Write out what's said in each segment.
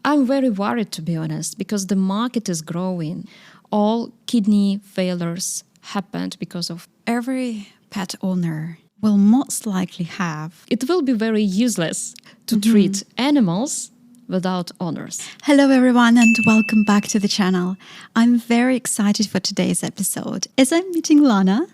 I'm very worried, to be honest, because the market is growing. All kidney failures happened because of... Every pet owner will most likely have... It will be very useless to treat animals without owners. Hello everyone and welcome back to the channel. I'm very excited for today's episode as I'm meeting Lana.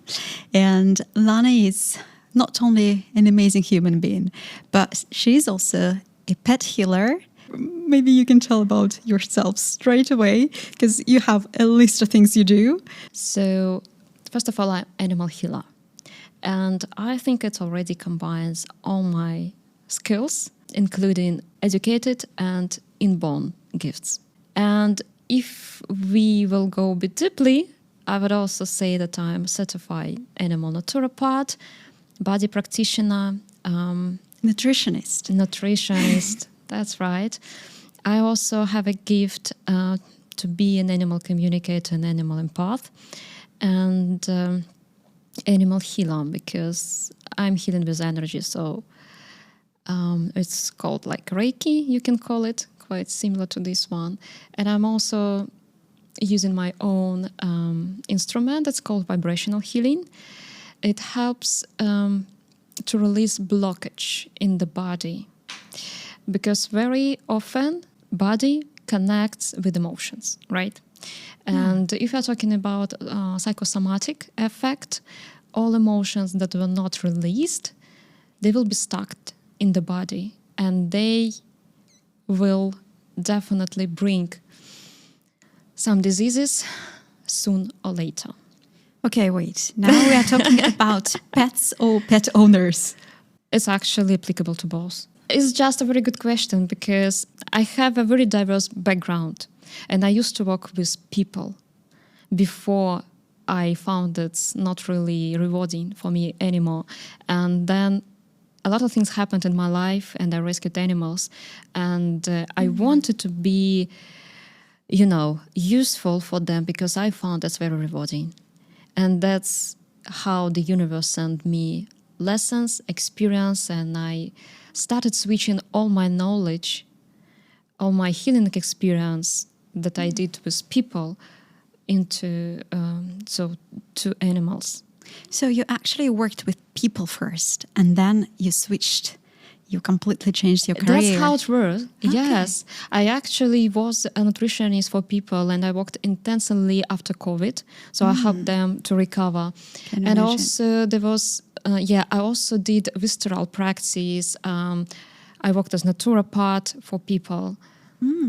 And Lana is not only an amazing human being, but she's also a pet healer. Maybe you can tell about yourself straight away because you have a list of things you do. So first of all, I'm animal healer. And I think it already combines all my skills, including educated and inborn gifts. And if we will go a bit deeply, I would also say that I'm a certified animal naturopath, body practitioner, nutritionist. That's right. I also have a gift to be an animal communicator and animal empath, and animal healer, because I'm healing with energy. So it's called like Reiki, you can call it, quite similar to this one. And I'm also using my own instrument that's called vibrational healing. It helps to release blockage in the body, because very often body connects with emotions, right? And if you're talking about psychosomatic effect, all emotions that were not released, they will be stuck in the body, and they will definitely bring some diseases soon or later. Okay, wait. Now we are talking about pets or pet owners. It's actually applicable to both. It's just a very good question because I have a very diverse background, and I used to work with people before I found it's not really rewarding for me anymore. And then a lot of things happened in my life, and I rescued animals, and I wanted to be, useful for them because I found that's very rewarding. And that's how the universe sent me lessons, experience, and I started switching all my knowledge, all my healing experience that I did with people into to animals. So you actually worked with people first, and then you switched. You completely changed your career. That's how it works. Okay. Yes. I actually was a nutritionist for people, and I worked intensively after COVID. So I helped them to recover. Can and imagine. Also there was, I also did visceral practice. I worked as naturopath for people.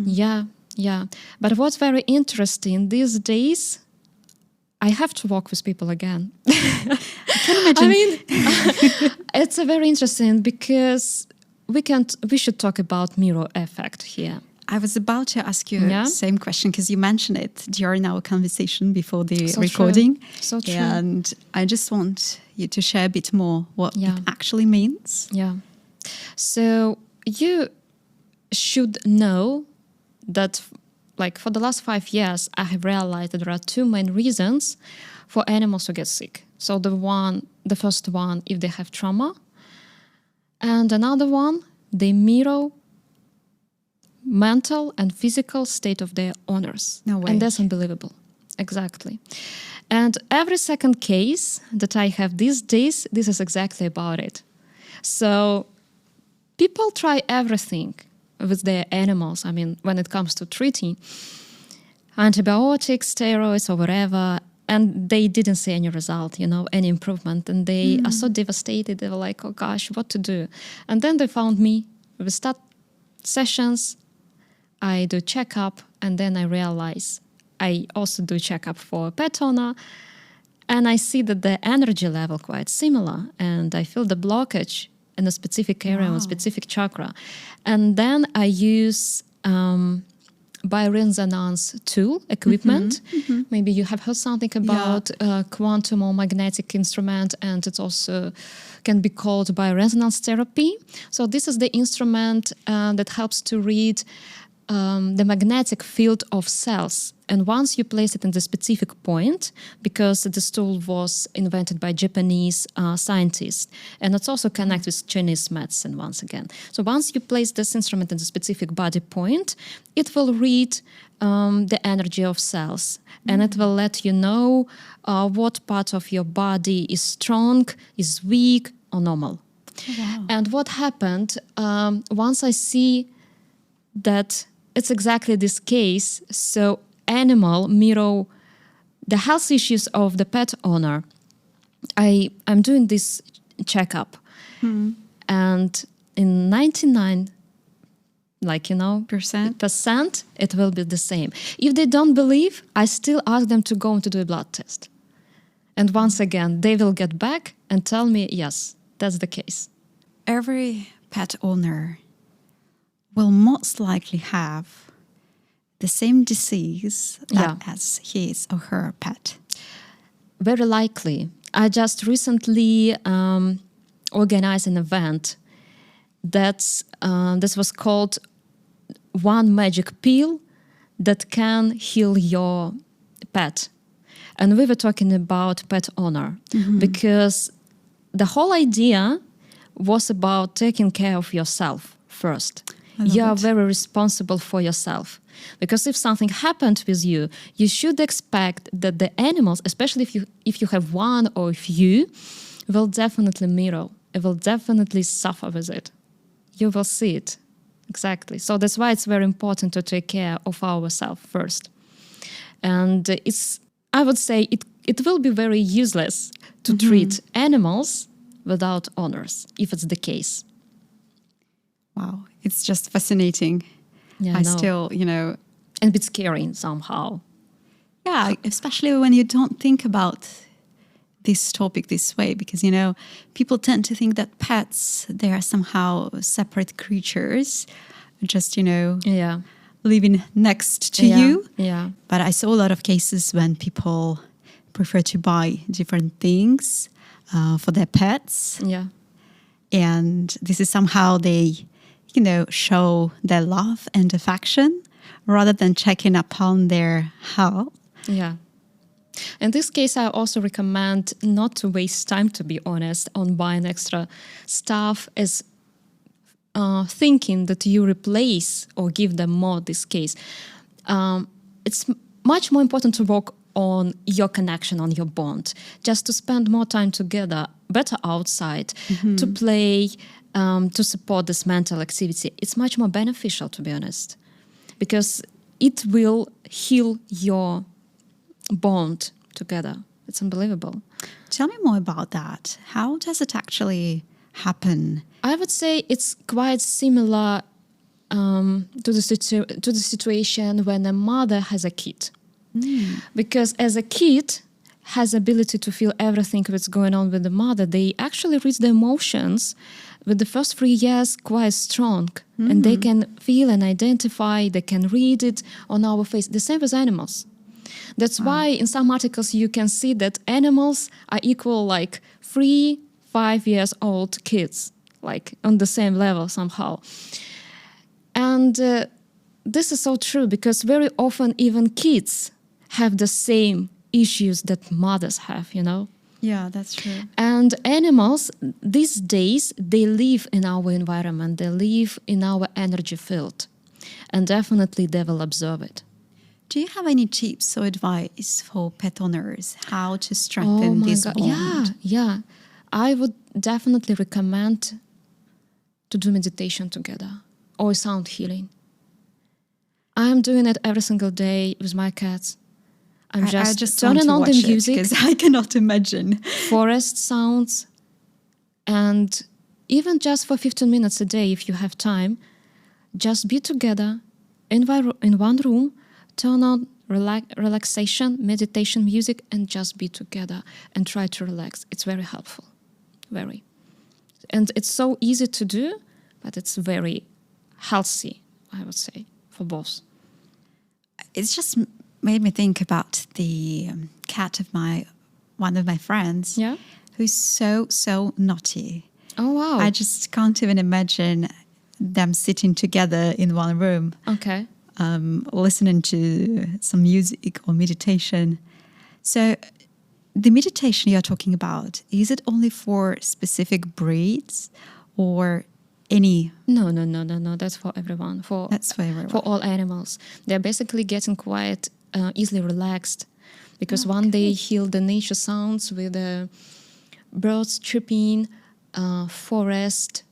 Yeah. But what's very interesting these days, I have to work with people again. I can imagine. It's a very interesting because we should talk about mirror effect here. I was about to ask you the same question because you mentioned it during our conversation before the recording. True. So true. And I just want you to share a bit more what it actually means. Yeah. So you should know that for the last 5 years, I have realized that there are two main reasons for animals to get sick. So the first one, if they have trauma, and another one, they mirror mental and physical state of their owners. No way. And that's unbelievable. Exactly. And every second case that I have these days, this is exactly about it. So people try everything with their animals. I mean, when it comes to treating antibiotics, steroids, or whatever, and they didn't see any result, any improvement. And they are so devastated. They were like, oh gosh, what to do? And then they found me. We start sessions. I do checkup, and then I realize I also do checkup for a pet owner. And I see that the energy level quite similar, and I feel the blockage in a specific area, a specific chakra. And then I use bioresonance tool equipment. Maybe you have heard something about quantum or magnetic instrument, and it also can be called bioresonance therapy. So this is the instrument that helps to read the magnetic field of cells. And once you place it in the specific point, because this tool was invented by Japanese scientists, and it's also connected with Chinese medicine once again. So once you place this instrument in the specific body point, it will read the energy of cells, and it will let you know what part of your body is strong, is weak, or normal. Oh, wow. And what happened, once I see that it's exactly this case, so animal mirror the health issues of the pet owner. I'm doing this checkup, and in 99, percent, it will be the same. If they don't believe, I still ask them to go and to do a blood test. And once again, they will get back and tell me, yes, that's the case. Every pet owner will most likely have the same disease as his or her pet. Very likely. I just recently organized an event this was called One Magic Pill That Can Heal Your Pet. And we were talking about pet owner because the whole idea was about taking care of yourself first. You are very responsible for yourself. Because if something happened with you, you should expect that the animals, especially if you have one or a few, will definitely mirror. It will definitely suffer with it. You will see it. Exactly. So that's why it's very important to take care of ourselves first. And I would say it will be very useless to treat animals without owners, if it's the case. Wow. It's just fascinating. Yeah, I still, and a bit scary somehow. Yeah, especially when you don't think about this topic this way, because, people tend to think that pets, they are somehow separate creatures, just, living next to you. Yeah. But I saw a lot of cases when people prefer to buy different things for their pets. Yeah. And this is somehow they, show their love and affection rather than checking upon their health. Yeah. In this case, I also recommend not to waste time, to be honest, on buying extra stuff as thinking that you replace or give them more this case. It's much more important to work on your connection, on your bond, just to spend more time together, better outside, to play, to support this mental activity. It's much more beneficial, to be honest, because it will heal your bond together. It's unbelievable. Tell me more about that. How does it actually happen? I would say it's quite similar to the situation when a mother has a kid. Because as a kid has ability to feel everything that's going on with the mother, they actually read the emotions with the first 3 years quite strong. And they can feel and identify, they can read it on our face. The same with animals. That's why in some articles you can see that animals are equal like 3-5 years old kids, like on the same level somehow. And this is so true because very often even kids have the same issues that mothers have, Yeah, that's true. And animals, these days, they live in our environment, they live in our energy field, and definitely they will observe it. Do you have any tips or advice for pet owners how to strengthen this bond? Yeah. I would definitely recommend to do meditation together or sound healing. I'm doing it every single day with my cats. I just turning on the music because I cannot imagine forest sounds, and even just for 15 minutes a day, if you have time, just be together in one room, turn on relaxation, meditation music, and just be together and try to relax. It's very helpful, very, and it's so easy to do, but it's very healthy, I would say, for both. It's just made me think about the cat of one of my friends, who's so naughty. Oh wow! I just can't even imagine them sitting together in one room. Okay. listening to some music or meditation. So the meditation you're talking about, is it only for specific breeds or any? No. That's for everyone. That's for everyone. For all animals. They're basically getting quite easily relaxed because one they hear the nature sounds with birds chirping, forest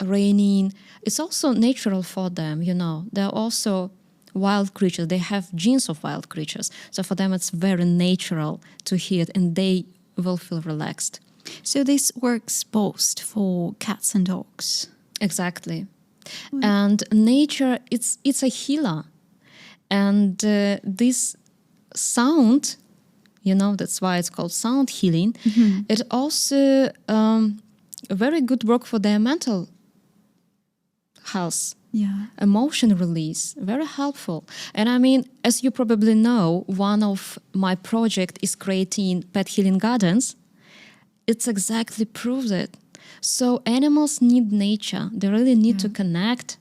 raining. It's also natural for them, They're also wild creatures. They have genes of wild creatures. So for them, it's very natural to hear it, and they will feel relaxed. So this works both for cats and dogs. Exactly. And nature, it's a healer. And this sound, that's why it's called sound healing. It also a very good work for their mental health. Yeah. Emotion release, very helpful. And I mean, as you probably know, one of my project is creating pet healing gardens. It's exactly proves it. So animals need nature. They really need to connect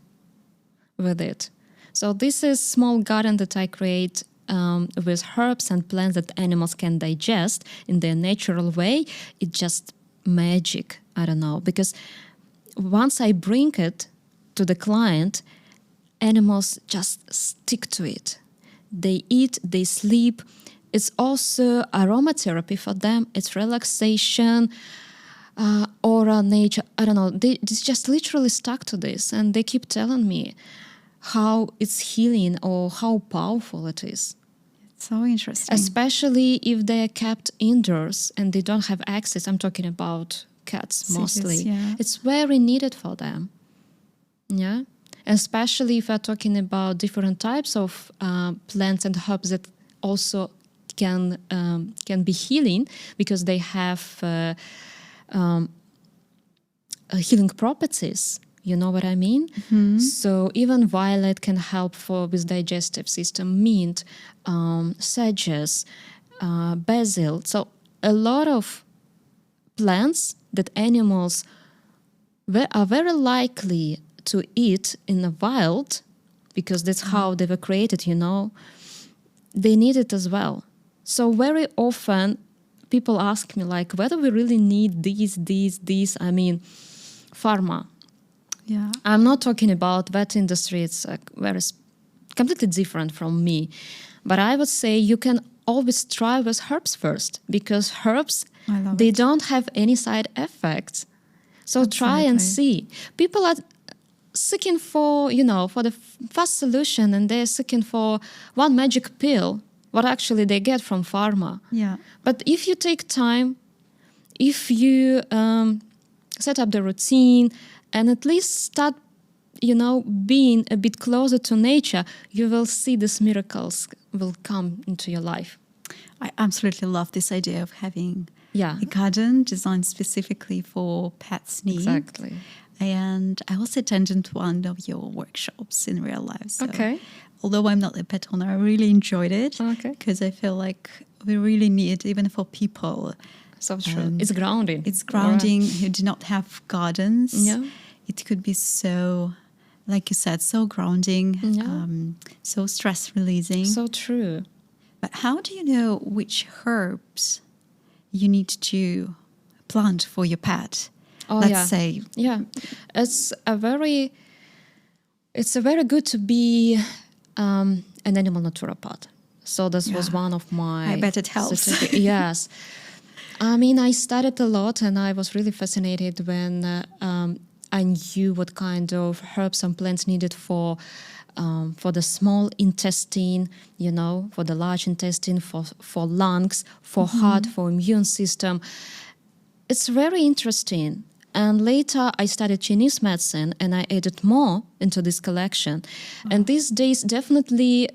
with it. So this is small garden that I create with herbs and plants that animals can digest in their natural way. It's just magic. I don't know. Because once I bring it to the client, animals just stick to it. They eat, they sleep. It's also aromatherapy for them. It's relaxation, aura, nature. I don't know. They just literally stuck to this, and they keep telling me how it's healing or how powerful it is. So interesting. Especially if they are kept indoors and they don't have access. I'm talking about cats mostly. Yeah. It's very needed for them. Yeah, especially if we're talking about different types of plants and herbs that also can be healing because they have healing properties. You know what I mean? So even violet can help with digestive system, mint, sedges, basil. So a lot of plants that animals are very likely to eat in the wild, because that's how they were created, they need it as well. So very often people ask me like, whether we really need these. I mean, pharma. Yeah. I'm not talking about vet industry. It's completely different from me. But I would say you can always try with herbs first, because herbs, they don't have any side effects. So try and see. People are seeking for, for the fast solution, and they're seeking for one magic pill, what actually they get from pharma. Yeah. But if you take time, if you set up the routine and at least start, being a bit closer to nature, you will see these miracles will come into your life. I absolutely love this idea of having a garden designed specifically for pets' needs. Exactly. And I also attended one of your workshops in real life. So Although I'm not a pet owner, I really enjoyed it. Because I feel like we really need, even for people. So true. It's grounding. It's grounding who do not have gardens. Yeah. It could be so, like you said, so grounding, so stress releasing. So true. But how do you know which herbs you need to plant for your pet? Let's say. Yeah. It's a very good to be an animal naturopath. So this was one of my... I bet it helps. Yes. I mean, I studied a lot, and I was really fascinated when I knew what kind of herbs and plants needed for the small intestine, for the large intestine, for lungs, for heart, for immune system. It's very interesting. And later I studied Chinese medicine, and I added more into this collection. And these days, definitely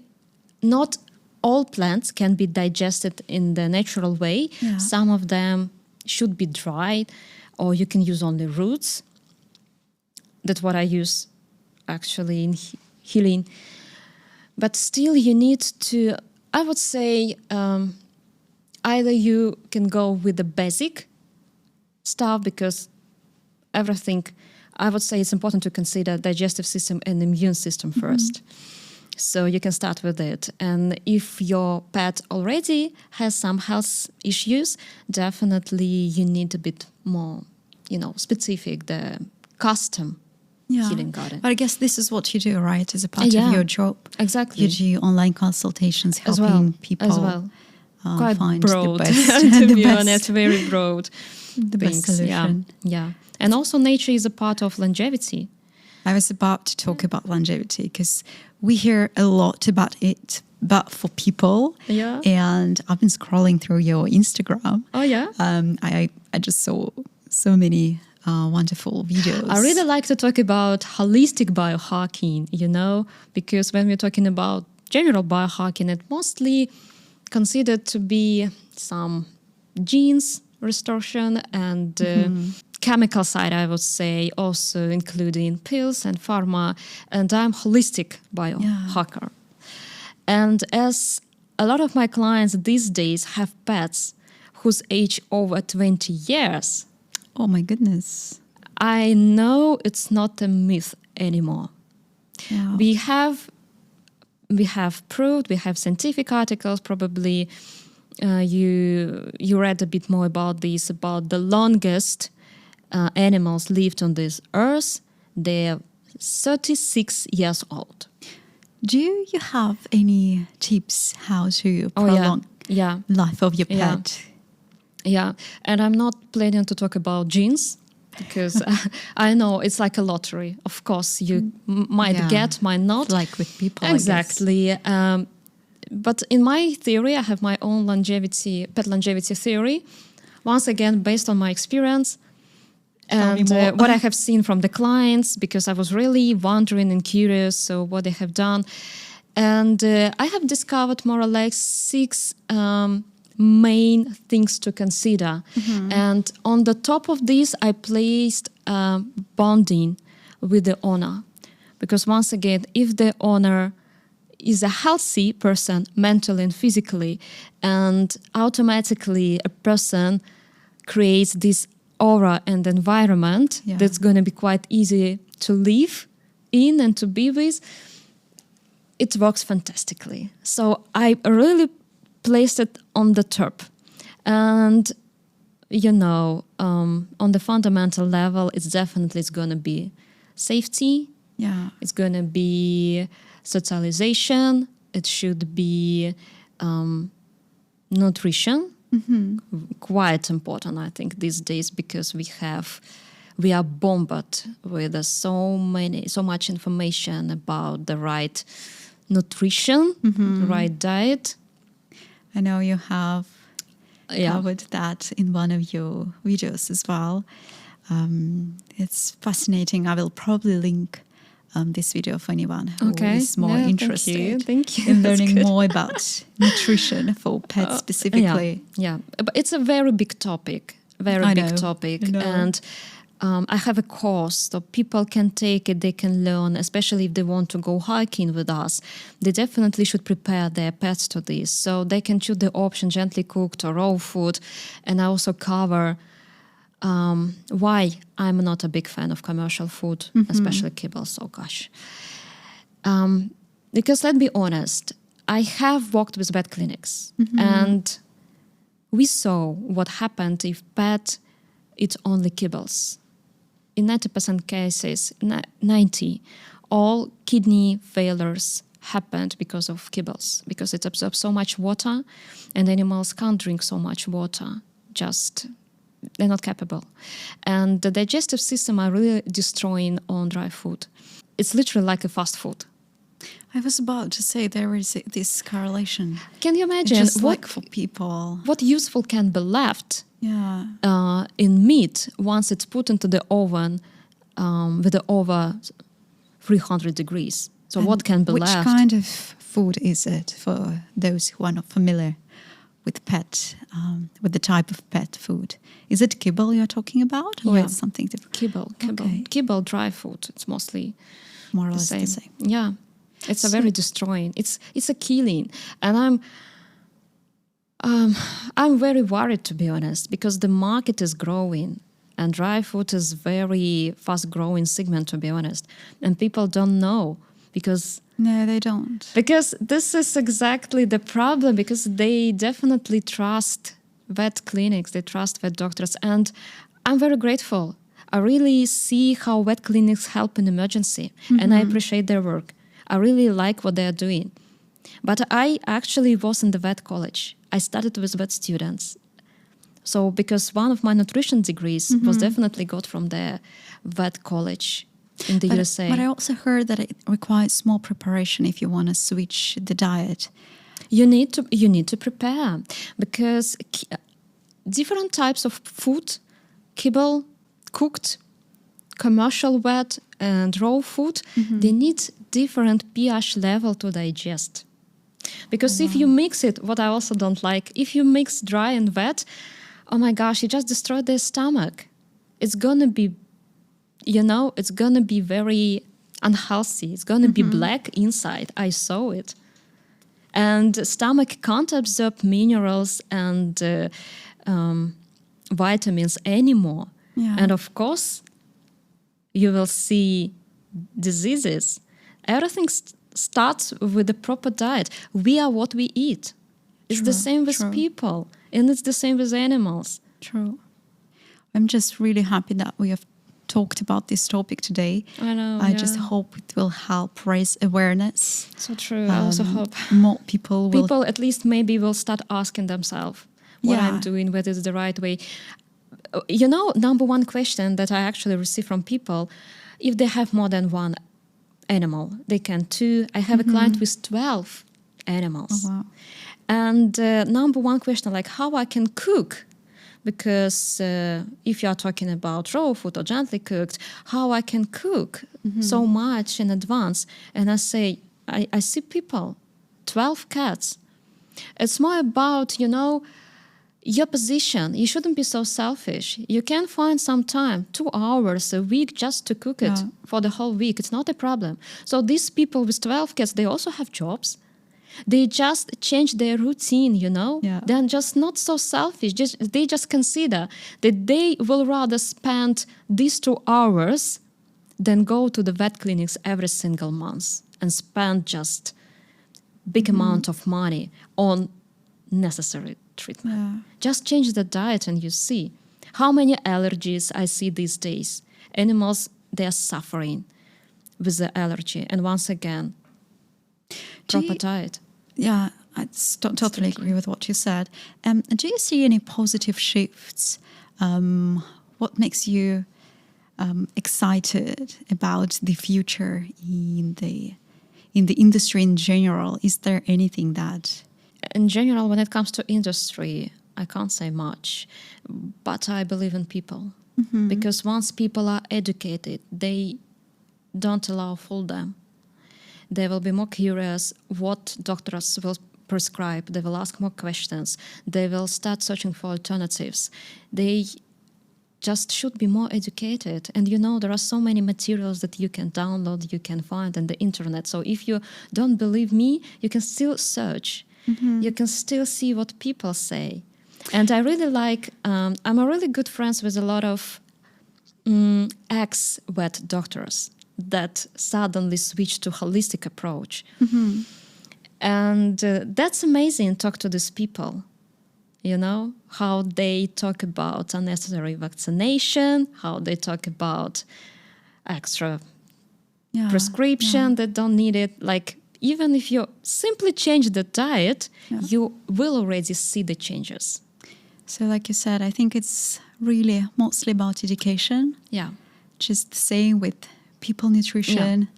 not all plants can be digested in the natural way. Yeah. Some of them should be dried, or you can use only roots. That's what I use actually in healing. But still you need to, I would say, either you can go with the basic stuff, because everything, I would say it's important to consider digestive system and immune system first. So you can start with it. And if your pet already has some health issues, definitely you need a bit more, specific, the custom healing garden. But I guess this is what you do, right? As a part of your job. Exactly. You do online consultations, helping people as well. Quite find broad, the best. to be honest, very broad. The best solution. Yeah. And also nature is a part of longevity. I was about to talk about longevity because we hear a lot about it, but for people. Yeah. And I've been scrolling through your Instagram. Oh, yeah? I just saw so many wonderful videos. I really like to talk about holistic biohacking, because when we're talking about general biohacking, it mostly considered to be some genes restoration and chemical side, I would say, also including pills and pharma. And I'm holistic biohacker. And as a lot of my clients these days have pets whose age over 20 years. Oh my goodness. I know it's not a myth anymore. Yeah. We have proved, we have scientific articles, probably you read a bit more about this, about the longest animals lived on this earth. They're 36 years old. Do you have any tips how to prolong life of your pet? Yeah, and I'm not planning to talk about genes because I know it's like a lottery. Of course, you might get, might not. Like with people, exactly. But in my theory, I have my own pet longevity theory. Once again, based on my experience and what I have seen from the clients, because I was really wondering and curious so what they have done. And I have discovered more or less 6 main things to consider. And on the top of this, I placed bonding with the owner. Because once again, if the owner is a healthy person mentally and physically, and automatically a person creates this aura and environment that's going to be quite easy to live in and to be with, it works fantastically. So I really placed it on the top. And, on the fundamental level, it's definitely going to be safety. Yeah. It's going to be socialization. It should be nutrition. Quite important, I think, these days, because we are bombarded with so much information about the right nutrition, the right diet. I know you have covered that in one of your videos as well. It's fascinating. I will probably link this video for anyone who is more interested in learning more about nutrition for pets specifically. Yeah, but it's a very big topic, and I have a course so people can take it, they can learn, especially if they want to go hiking with us. They definitely should prepare their pets to this, so they can choose the option gently cooked or raw food. And I also cover why I'm not a big fan of commercial food, especially Kibbles. Oh gosh. Because let's be honest, I have worked with vet clinics and we saw what happened if pet eats only Kibbles. In 90% cases, 90, all kidney failures happened because of Kibbles, because it absorbs so much water and animals can't drink so much water. They're not capable. And the digestive system are really destroying on dry food. It's literally like a fast food. I was about to say there is this correlation. Can you imagine just like for people, what useful can be left in meat once it's put into the oven with the over 300 degrees? So what can be left? Which kind of food is it for those who are not familiar with with the type of pet food? Is it kibble you're talking about, or it's something different? Kibble dry food. It's mostly more or less the same. Yeah, it's a very destroying. It's a killing, and I'm very worried, to be honest, because the market is growing, and dry food is very fast growing segment, to be honest, and people don't know because No, they don't. because this is exactly the problem, because they definitely trust vet clinics, they trust vet doctors, and I'm very grateful. I really see how vet clinics help in emergency, and I appreciate their work. I really like what they're doing. But I actually was in the vet college. I studied with vet students. So because one of my nutrition degrees was definitely got from the vet college in the USA. But I also heard that it requires more preparation if you want to switch the diet. You need to prepare, because different types of food, kibble, cooked, commercial wet, and raw food, they need different pH level to digest. Because if you mix it, what I also don't like, if you mix dry and wet, oh my gosh, you just destroy the stomach. It's gonna be, it's gonna be very unhealthy. It's gonna be black inside. I saw it. And stomach can't absorb minerals and vitamins anymore. Yeah. And of course, you will see diseases. Everything starts with the proper diet. We are what we eat. It's the same with people, and it's the same with animals. True. I'm just really happy that we have talked about this topic today. I know. I just hope it will help raise awareness. So true. I also hope more people will. People at least maybe will start asking themselves what I'm doing, whether it's the right way. Number one question that I actually receive from people, if they have more than one animal, they can too. I have a client with 12 animals. Oh, wow. And number one question, like how I can cook. Because if you are talking about raw food or gently cooked, how I can cook so much in advance. And I say, I see people, 12 cats. It's more about, your position. You shouldn't be so selfish. You can find some time, 2 hours a week just to cook it for the whole week. It's not a problem. So these people with 12 cats, they also have jobs. They just change their routine, Yeah. They're just not so selfish. They just consider that they will rather spend these 2 hours than go to the vet clinics every single month and spend just big amount of money on necessary treatment. Yeah. Just change the diet and you see how many allergies I see these days. Animals, they are suffering with the allergy. And once again, proper diet. Yeah, I totally agree with what you said. Do you see any positive shifts? What makes you excited about the future in the industry in general? Is there anything that... In general, when it comes to industry, I can't say much, but I believe in people. Because once people are educated, they don't fool them. They will be more curious what doctors will prescribe. They will ask more questions. They will start searching for alternatives. They just should be more educated. And there are so many materials that you can download, you can find on the internet. So if you don't believe me, you can still search. You can still see what people say. And I really like, I'm a really good friends with a lot of ex-vet doctors that suddenly switched to holistic approach. And that's amazing, talk to these people, how they talk about unnecessary vaccination, how they talk about extra prescription that don't need it. Like, even if you simply change the diet, you will already see the changes. So like you said, I think it's really mostly about education. Yeah. Just the same with people nutrition.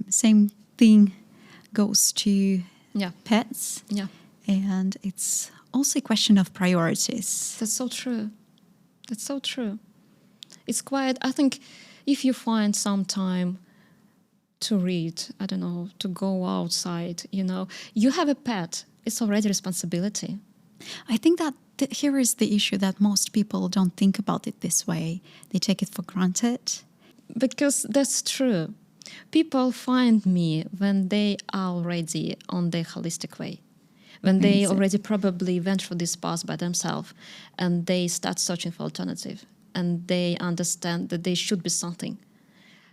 Same thing goes to pets. Yeah. And it's also a question of priorities. That's so true. That's so true. It's quite, I think, if you find some time to read, I don't know, to go outside, you have a pet, it's already responsibility. I think that here is the issue, that most people don't think about it this way. They take it for granted. Because that's true. People find me when they are already on the holistic way, when they already probably went through this path by themselves, and they start searching for alternative, and they understand that there should be something.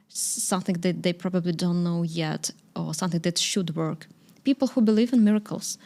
something that they probably don't know yet, or something that should work. People who believe in miracles,